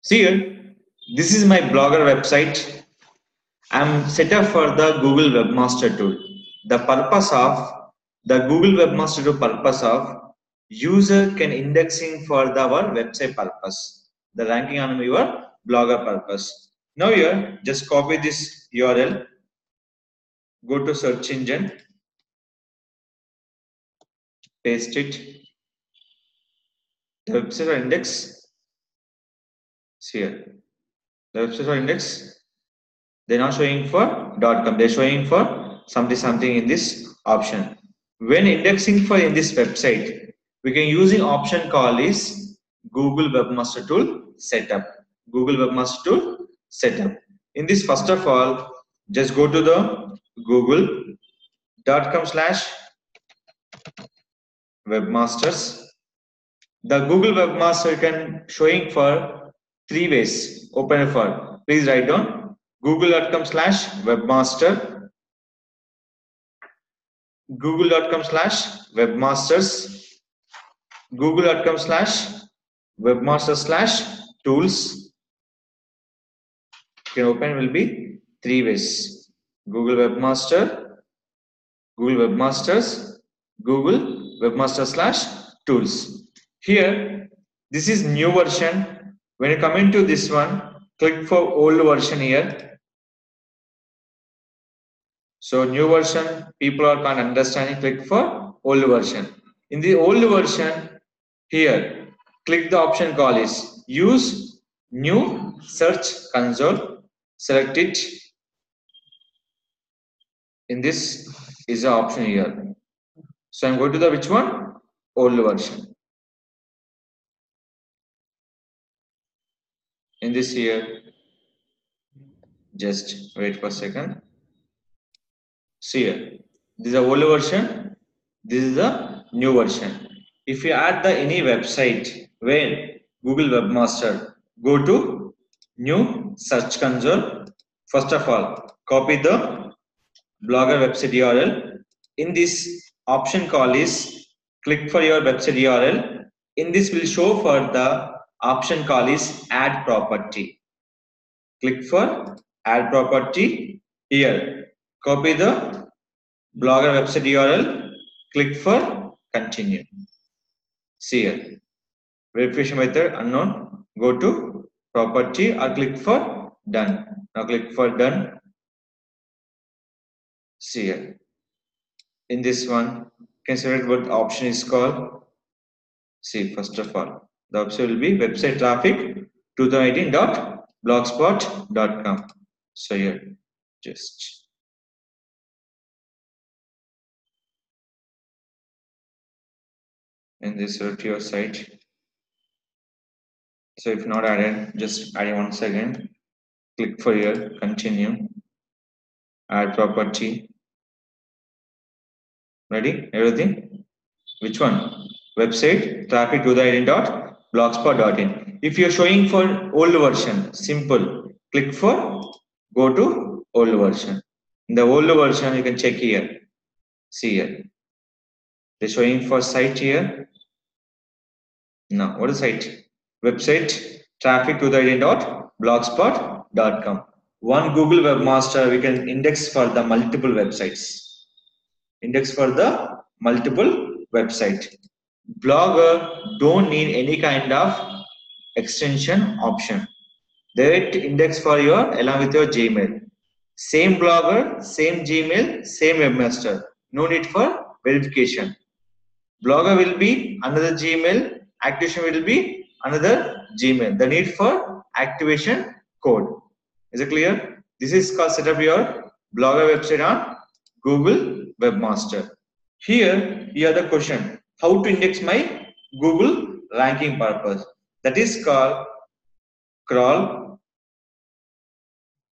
See here, this is my Blogger website. I'm set up for the Google Webmaster Tool. The purpose of the Google Webmaster Tool purpose of user can indexing for our website purpose, the ranking on your Blogger purpose. Now here, just copy this URL, go to search engine, paste it, the website or index, see here, the website or index, they're not showing for .com, they're showing for something in this option. When indexing for in this website, we can using option call is Google Webmaster Tool setup. Google Webmaster Tool setup. In this, first of all, just go to the google.com/webmasters. The Google Webmaster can showing for three ways. Open it for. Please write down google.com/webmaster. google.com/webmasters. google.com/webmaster/tools. Can open will be three ways. Google Webmaster, Google Webmasters, Google Webmaster/tools. Here, this is new version. When you come into this one, click for old version here. So new version, people are can't understanding. Click for old version. In the old version, here, click the option call is use new search console. Select it. In this is the option here. So I'm going to the which one? Old version. In this here, just wait for a second. See here, this is the old version. This is the new version. If you add the any website where Google Webmaster, go to new search console. First of all, copy the Blogger website URL. In this option call is click for your website URL. In this will show for the option call is add property. Click for add property here. Copy the Blogger website URL. Click for continue. See here. Verification method unknown. Go to property or click for done. Now click for done. See here. In this one, can select what option is called. See, first of all, the option will be website traffic 2018.blogspot.com. So here, just in this your site. So if not added, just add it once again. Click for here, continue, add property. Ready? Everything? Which one? Website traffic 2018.blogspot.in. If you're showing for old version, simple. Click for go to old version. In the old version, you can check here. See here. They're showing for site here. No, what is site? Website traffic 2018.blogspot.com. One Google Webmaster, we can index for the multiple websites. Index for the multiple website. Blogger don't need any kind of extension option. Direct index for your along with your Gmail. Same Blogger, same Gmail, same webmaster. No need for verification. Blogger will be another Gmail. Activation will be another Gmail. The need for activation code. Is it clear? This is called set up your Blogger website on Google Webmaster. Here, you have the question, how to index my Google ranking purpose. That is called crawl,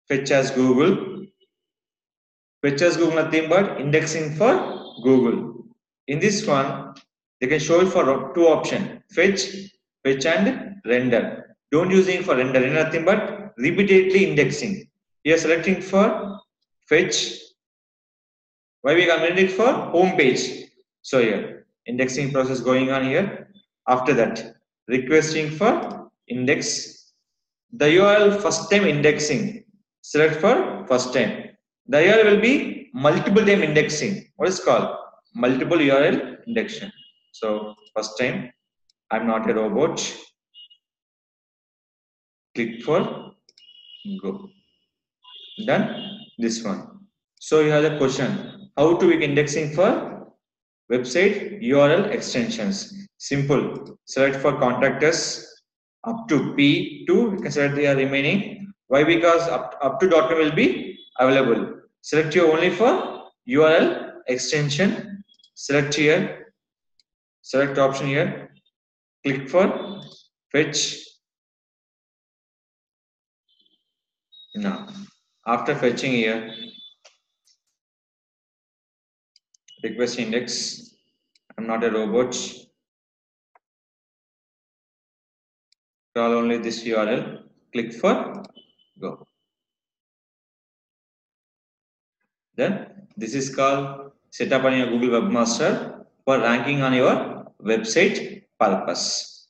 fetch as Google. Fetch as Google nothing but indexing for Google. In this one, they can show it for two options, fetch and render. Don't use it for render, nothing but repeatedly indexing. You are selecting for fetch. Why we command it for home page? So here, indexing process going on here. After that, requesting for index. The URL first time indexing. Select for first time. The URL will be multiple time indexing. What is called? Multiple URL indexing. So first time, I'm not a robot. Click for go. Done. This one. So you have the question. How to make indexing for website URL extensions? Simple. Select for contact us up to P2. You can select the remaining. Why? Because up to .com will be available. Select here only for URL extension. Select here. Select option here. Click for fetch. Now, after fetching here, request index. I'm not a robot. Call only this URL. Click for go. Then this is called setup on your Google Webmaster for ranking on your website purpose.